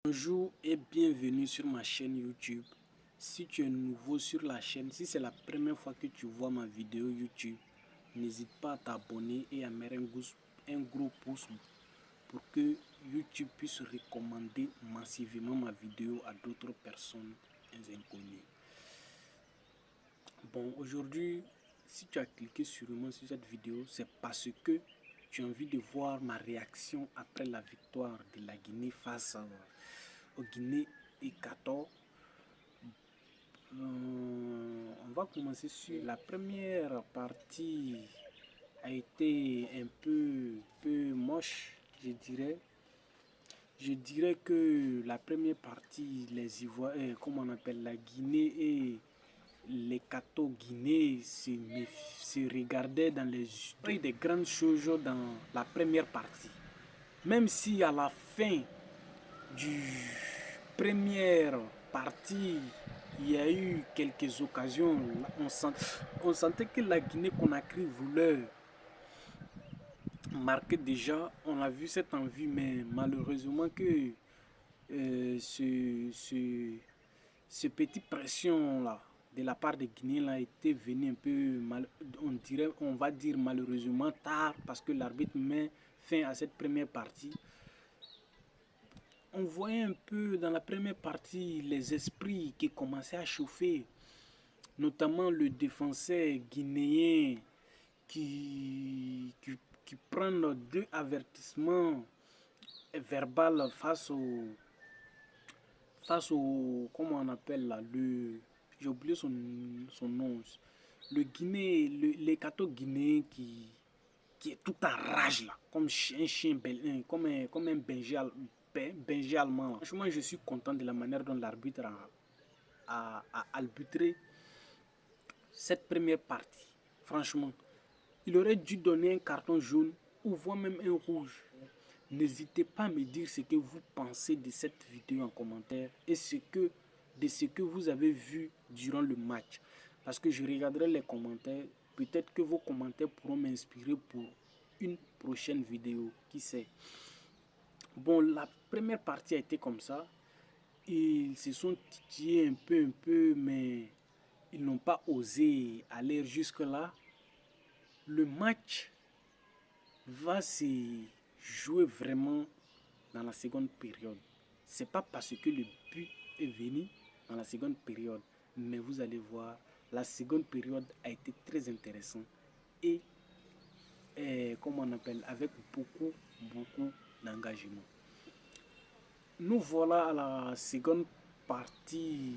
Bonjour et bienvenue sur ma chaîne YouTube. Si tu es nouveau sur la chaîne, si c'est la première fois que tu vois ma vidéo YouTube, n'hésite pas à t'abonner et à mettre un gros pouce pour que YouTube puisse recommander massivement ma vidéo à d'autres personnes inconnues. Bon, aujourd'hui, si tu as cliqué sur moi sur cette vidéo, c'est parce que tu as envie de voir ma réaction après la victoire de la Guinée face au Guinée Équatoriale. On va commencer sur la première partie. A été un peu moche, je dirais. Je dirais que la première partie, les Ivoiriens, comme on appelle la Guinée et les Guinée se regardaient dans les yeux des grandes choses dans la première partie. Même si à la fin du première partie, il y a eu quelques occasions, on sentait que la Guinée-Conakry voulait marquer déjà. On a vu cette envie, mais malheureusement que ce petit pression là de la part des Guinéens là était venu un peu on va dire malheureusement tard, parce que l'arbitre met fin à cette première partie. On voyait un peu dans la première partie les esprits qui commençaient à chauffer, notamment le défenseur guinéen qui prend 2 avertissements verbaux face au comment on appelle là, j'ai oublié son nom, les 14 Guinéens qui est tout en rage là, comme un chien, comme un berger allemand. Franchement, je suis content de la manière dont l'arbitre a arbitré cette première partie. Franchement, il aurait dû donner un carton jaune ou voire même un rouge. N'hésitez pas à me dire ce que vous pensez de cette vidéo en commentaire et de ce que vous avez vu durant le match. Parce que je regarderai les commentaires. Peut-être que vos commentaires pourront m'inspirer pour une prochaine vidéo. Qui sait? Bon, la première partie a été comme ça. Ils se sont titillés un peu, mais ils n'ont pas osé aller jusque-là. Le match va se jouer vraiment dans la seconde période. C'est pas parce que le but est venu dans la seconde période, mais vous allez voir, la seconde période a été très intéressante et comme on appelle, avec beaucoup d'engagement. Nous voilà à la seconde partie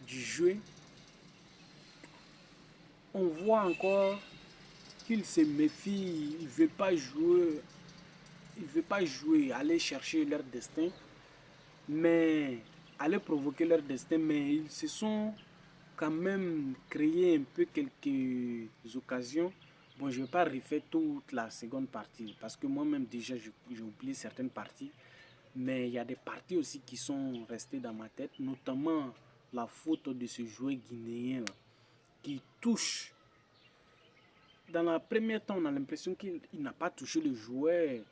du jeu. On voit encore qu'ils se méfient, ils ne veulent pas jouer. Ils ne veulent pas jouer, aller chercher leur destin, mais aller provoquer leur destin, mais ils se sont quand même créé un peu quelques occasions. Bon, je ne vais pas refaire toute la seconde partie, parce que moi-même déjà j'ai oublié certaines parties, mais il y a des parties aussi qui sont restées dans ma tête, notamment la faute de ce joueur guinéen là, qui touche. Dans la première temps, on a l'impression qu'il n'a pas touché le joueur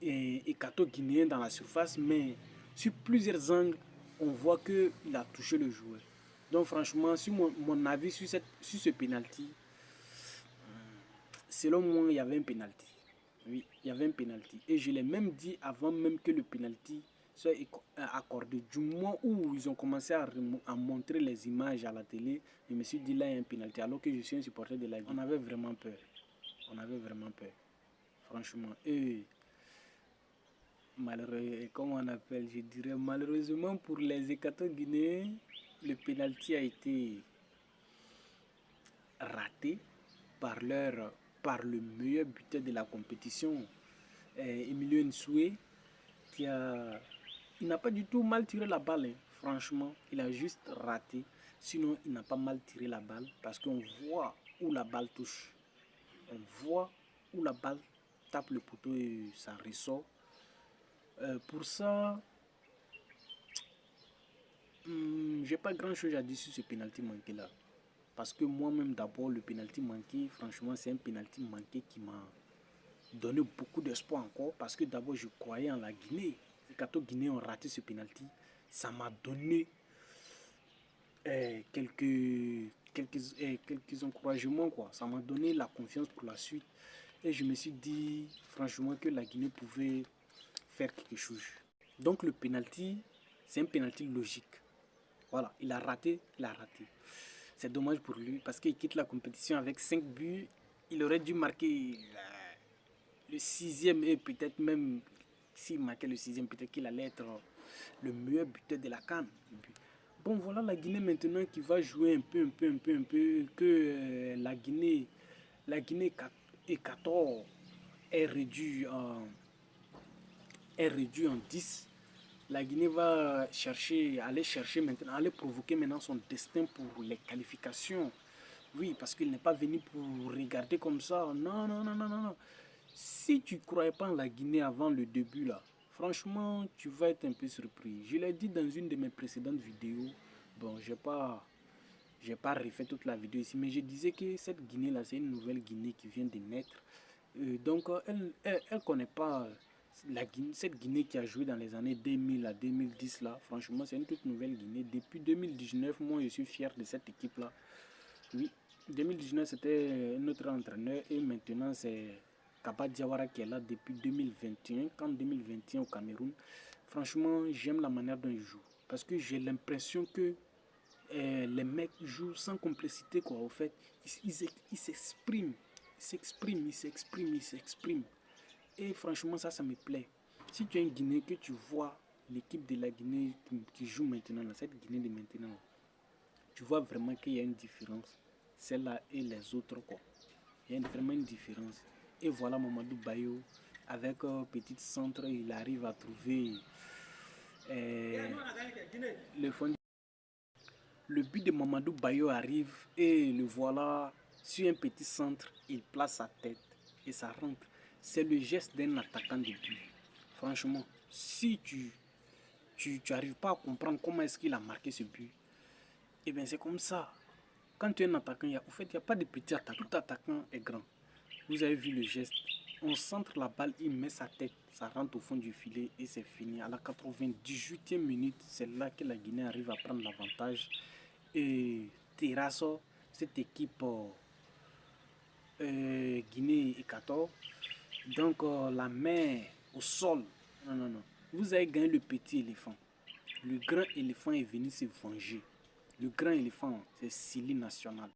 guinéen dans la surface, mais sur plusieurs angles, on voit qu'il a touché le joueur. Donc franchement, sur mon avis sur ce penalty, selon moi, il y avait un penalty. Oui, il y avait un penalty. Et je l'ai même dit avant même que le penalty soit accordé. Du moment où ils ont commencé à montrer les images à la télé, je me suis dit là, il y a un penalty. Alors que je suis un supporter de la Guinée. On avait vraiment peur. On avait vraiment peur. Franchement. Et malheureusement, comment on appelle, je dirais malheureusement pour les Équato-Guinéens, le penalty a été raté par le meilleur buteur de la compétition, Emilio Nsoué, il n'a pas du tout mal tiré la balle, hein. Franchement, il a juste raté. Sinon, il n'a pas mal tiré la balle parce qu'on voit où la balle touche. On voit où la balle tape le poteau et ça ressort. Pour ça, j'ai pas grand chose à dire sur ce penalty manqué là. Parce que moi-même d'abord, le penalty manqué, franchement, c'est un penalty manqué qui m'a donné beaucoup d'espoir encore. Parce que d'abord, je croyais en la Guinée. Guinée ont raté ce penalty, ça m'a donné quelques encouragements, quoi. Ça m'a donné la confiance pour la suite. Et je me suis dit, franchement, que la Guinée pouvait faire quelque chose. Donc le penalty, c'est un penalty logique. Voilà, il a raté, il a raté. C'est dommage pour lui parce qu'il quitte la compétition avec 5 buts. Il aurait dû marquer le sixième et peut-être même, s'il marquait le sixième, peut-être qu'il allait être le meilleur buteur de la CAN. Bon, voilà la Guinée maintenant qui va jouer un peu, que la Guinée Équateur est réduit en 10. La Guinée va aller provoquer maintenant son destin pour les qualifications. Oui, parce qu'il n'est pas venu pour regarder comme ça. Non, non, non, non, non, non. Si tu ne croyais pas en la Guinée avant le début là, franchement, tu vas être un peu surpris. Je l'ai dit dans une de mes précédentes vidéos. Bon, j'ai pas refait toute la vidéo ici, mais je disais que cette Guinée là, c'est une nouvelle Guinée qui vient de naître. Donc, elle connaît pas cette Guinée qui a joué dans les années 2000 à 2010 là. Franchement, c'est une toute nouvelle Guinée. Depuis 2019, moi, je suis fier de cette équipe là. Oui, 2019, c'était notre entraîneur et maintenant, c'est Kaba Diawara qui est là depuis 2021. Qu'en 2021 au Cameroun, franchement, j'aime la manière dont il joue. Parce que j'ai l'impression que les mecs jouent sans complicité, quoi. Au fait, ils s'expriment, ils s'expriment. Et franchement, ça me plaît. Si tu es un Guinée, que tu vois l'équipe de la Guinée qui joue maintenant, là, cette Guinée de maintenant, tu vois vraiment qu'il y a une différence. Celle-là et les autres, quoi. Il y a vraiment une différence. Et voilà Mamadou Bayo, avec un petit centre, il arrive à trouver le fond. Le but de Mamadou Bayo arrive et le voilà sur un petit centre, il place sa tête et ça rentre. C'est le geste d'un attaquant de but. Franchement, si tu n'arrives pas à comprendre comment est-ce qu'il a marqué ce but, et bien c'est comme ça. Quand tu es un attaquant, en fait, il n'y a pas de petit attaquant. Tout attaquant est grand. Vous avez vu le geste. On centre la balle, il met sa tête, ça rentre au fond du filet et c'est fini. À la 98e minute, c'est là que la Guinée arrive à prendre l'avantage. Et Terrasso, cette équipe Guinée-Équateur, donc la main au sol. Non, non, non. Vous avez gagné le petit éléphant. Le grand éléphant est venu se venger. Le grand éléphant, c'est Sili National.